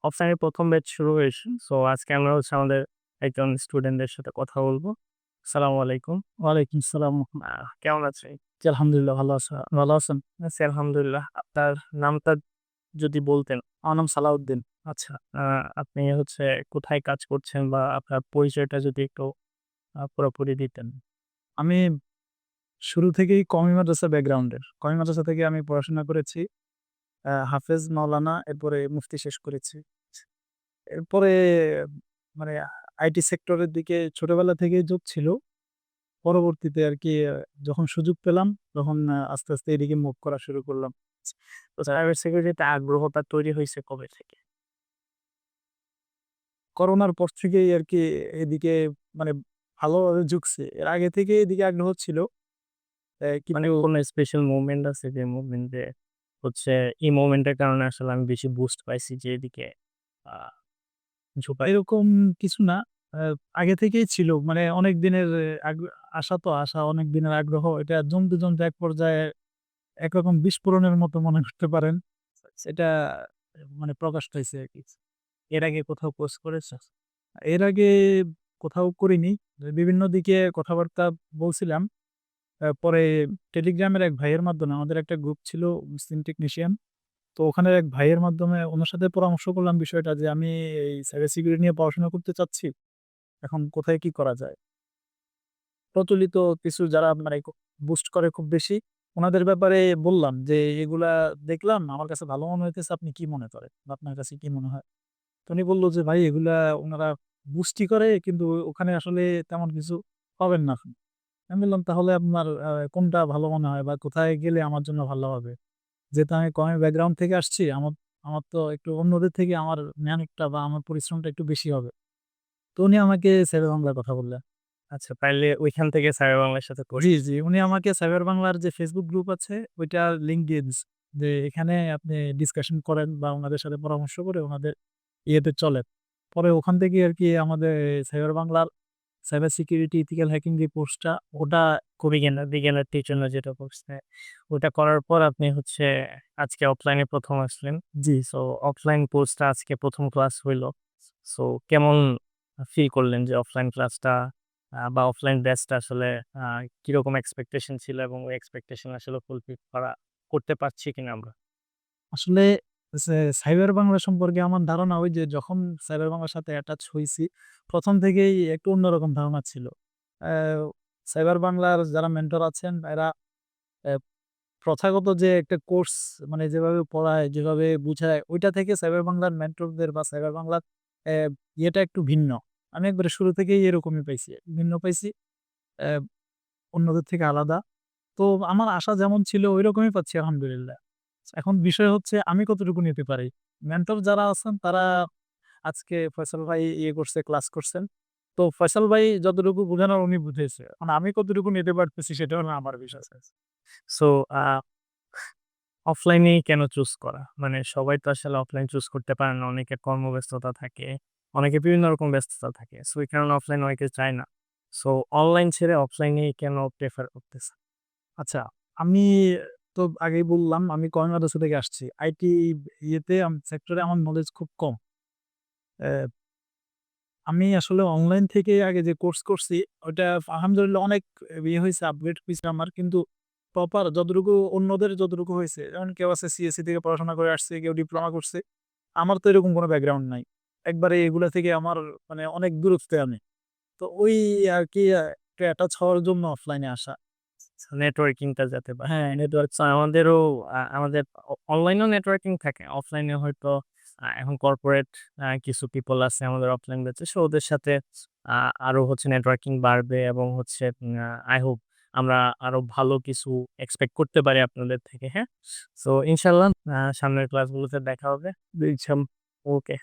অফলাইনে ১ম ব্যাচ শুরু হয়েছে। সো আজকে আমরা হচ্ছে আমাদের একজন স্টুডেন্টের সাথে কথা বলব। আসসালামু আলাইকুম। ওয়ালাইকুম সালাম। কেমন আছেন? জি, আলহামদুলিল্লাহ ভালো ভালো আছেন? আছি আলহামদুলিল্লাহ। আপনার নামটা যদি বলতেন। আমার নাম সালাউদ্দিন। আচ্ছা, আপনি হচ্ছে কোথায় কাজ করছেন বা আপনার পরিচয়টা যদি একটু পুরোপুরি দিতেন। আমি শুরু থেকেই কওমি মাদ্রাসা ব্যাকগ্রাউন্ডের। কওমি মাদ্রাসা থেকে আমি পড়াশোনা করেছি। হাফেজ, মাওলানা এরপরে মুফতি শেষ করেছি। এরপরে মানে আইটি সেক্টরের দিকে ছোটবেলা থেকেই ঝোঁক ছিল। পরবর্তীতে আরকি যখন সুযোগ পেলাম তখন আস্তে, আস্তে এদিকে মুভ করা শুরু করলাম। তো সাইবার সিকিউরিটিতে আগ্রহটা তৈরি হইছে কবে থেকে? করোনার পর থেকেই আরকি এদিকে মানে ভালোভাবে ঝুঁকছি। এর আগে থেকেই এদিকে আগ্রহ ছিল। মানে কিন্তু কোন স্পেশাল মোমেন্ট আছে যে মোমেন্টে হচ্ছে এই মোমেন্টের কারণে আসলে আমি বেশি বুস্ট পাইছি যে এদিকে আ ঝোঁকা এরকম কিছু না। আ আগে থেকেই ছিল। মানে অনেক দিনের আশা অনেক দিনের আগ্রহ। এটা জমতে, জমতে এক পর্যায়ে একরকম বিস্ফোরণের মতো মনে করতে পারেন। এটা মানে প্রকাশ পাইছে আরকি। এর আগে কোথাও কোর্স করেছেন? এর আগে কোথাও করিনি। বিভিন্ন দিকে কথাবার্তা বলছিলাম। পরে টেলিগ্রামের এক ভাইয়ের মাধ্যমে আমাদের একটা গ্রুপ ছিল মুসলিম টেকনিশিয়ান। তো ওখানের এক ভাইয়ের মাধ্যমে উনার সাথে পরামর্শ করলাম বিষয়টা যে আমি এই সাইবার সিকিউরিটি নিয়ে পড়াশোনা করতে চাচ্ছি। এখন কোথায় কি করা যায়? প্রচলিত কিছু যারা মানে বুস্ট করে খুব বেশি, উনাদের ব্যাপারে বললাম যে, "এগুলা দেখলাম, আমার কাছে ভালো মনে হইতেছে। আপনি কি মনে করেন? বা আপনার কাছে কি মনে হয়?" তো উনি বলল যে, "ভাই এগুলা উনারা বুস্টই করে কিন্তু ওখানে আসলে তেমন কিছু পাবেন না আপনি।" আমি বললাম, "তাহলে আপনার কোনটা ভালো মনে হয় বা কোথায় গেলে আমার জন্য ভালো হবে?" যেহেতু আমি কওমি ব্যাকগ্রাউন্ড থেকে আসছি, আমার আমার তো একটু অন্যদের থেকে আমার মেহনতটা বা আমার পরিশ্রমটা একটু বেশি হবে। তো উনি আমাকে শেরে বাংলার কথা বললেন। আচ্ছা, তাইলে ওইখান থেকে সাইবার বাংলার সাথে জি, পরিচিত। জি। উনি আমাকে সাইবার বাংলার যে Facebook গ্রুপ আছে ওইটার লিংক দিয়ে দিছে। যে এখানে আপনি ডিসকাশন করেন বা উনাদের সাথে পরামর্শ করে উনাদের ইয়েতে চলেন। পরে ওখান থেকেই আরকি আমাদের সাইবার বাংলার সাইবার সিকিউরিটি ইথিক্যাল হ্যাকিং যে কোর্সটা ওটা বিজ্ঞানের টিচার যেটা করছে, ওটা করার পর আপনি হচ্ছে আজকে অফলাইনে ১ম আসলেন। জি। সো অফলাইন কোর্সটা আজকে ১ম ক্লাস হইলো। সো কেমন ফিল করলেন যে অফলাইন ক্লাসটা বা অফলাইন ব্যাচটা আসলে আ কিরকম এক্সপেকটেশন ছিল এবং ওই এক্সপেকটেশন আসলে ফুলফিল করতে পারছি কিনা আমরা? আসলে সাইবার বাংলা সম্পর্কে আমার ধারণা ওই যে যখন সাইবার বাংলার সাথে অ্যাটাচ হইছি, ১ম থেকেই একটু অন্যরকম ধারণা ছিল। অ্যা সাইবার বাংলার যারা মেন্টর আছেন এরা অ্যা প্রথাগত যে একটা কোর্স মানে যেভাবে পড়ায়, যেভাবে বুঝায় ওইটা থেকে সাইবার বাংলার মেন্টরদের বা সাইবার বাংলার অ্যা ইয়েটা একটু ভিন্ন। আমি একবারে শুরু থেকেই এরকমই পাইছি। ভিন্ন পাইছি, অ্যা অন্যদের থেকে আলাদা। তো আমার আশা যেমন ছিল ঐরকমই পাচ্ছি আলহামদুলিল্লাহ। এখন বিষয় হচ্ছে আমি কতটুকু নিতে পারি। মেন্টর যারা আছেন তারা আজকে ফয়সাল ভাই ইয়ে করছে, ক্লাস করছেন। তো ফয়সাল ভাই যতটুকু বুঝানোর উনি বুঝাইছে। এখন আমি কতটুকু নিতে পারতেছি সেটা হলো আমার বিষয়। সো আ অফলাইনেই কেন চুজ করা? মানে সবাই তো আসলে অফলাইন চুজ করতে পারে না। অনেকের কর্মব্যস্ততা থাকে। অনেকের বিভিন্ন রকম ব্যস্ততা থাকে। সো এই কারণে অফলাইন অনেকে চায় না। সো অনলাইন ছেড়ে অফলাইনেই কেন প্রেফার করতেছে? আচ্ছা, আমি তো আগেই বললাম আমি কমি মাদ্রাসা থেকে আসছি। আইটি ইয়েতে সেক্টরে আমার নলেজ খুব কম। অ্যা আমি আসলে অনলাইন থেকে আগে যে কোর্স করছি ওইটা আলহামদুলিল্লাহ অনেক ইয়ে হইছে, আপগ্রেড হইছে আমার। কিন্তু প্রপার যতটুকু অন্যদের যতটুকু হইছে, যেমন কেউ আছে সিএসসি থেকে পড়াশোনা করে আসছে, কেউ ডিপ্লোমা করছে। আমার তো এরকম কোনো ব্যাকগ্রাউন্ড নাই। একবারে এগুলা থেকে আমার মানে অনেক দূরত্বে আমি। তো ওই আরকি একটা অ্যাটাচ হওয়ার জন্য অফলাইনে আসা। নেটওয়ার্কিংটা যাতে বাড়ে। হ্যাঁ, নেটওয়ার্ক সো আমাদেরও আমাদের অনলাইনেও নেটওয়ার্কিং থাকে। অফলাইনে হয়তো এখন কর্পোরেট কিছু পিপল আছে আমাদের অফলাইন ব্যাচে। সো ওদের সাথে আ আরো হচ্ছে নেটওয়ার্কিং বাড়বে এবং হচ্ছে আই হোপ আমরা আরো ভালো কিছু এক্সপেক্ট করতে পারি আপনাদের থেকে, হ্যাঁ? সো ইনশাআল্লাহ সামনের ক্লাসগুলোতে দেখা হবে। ওকে।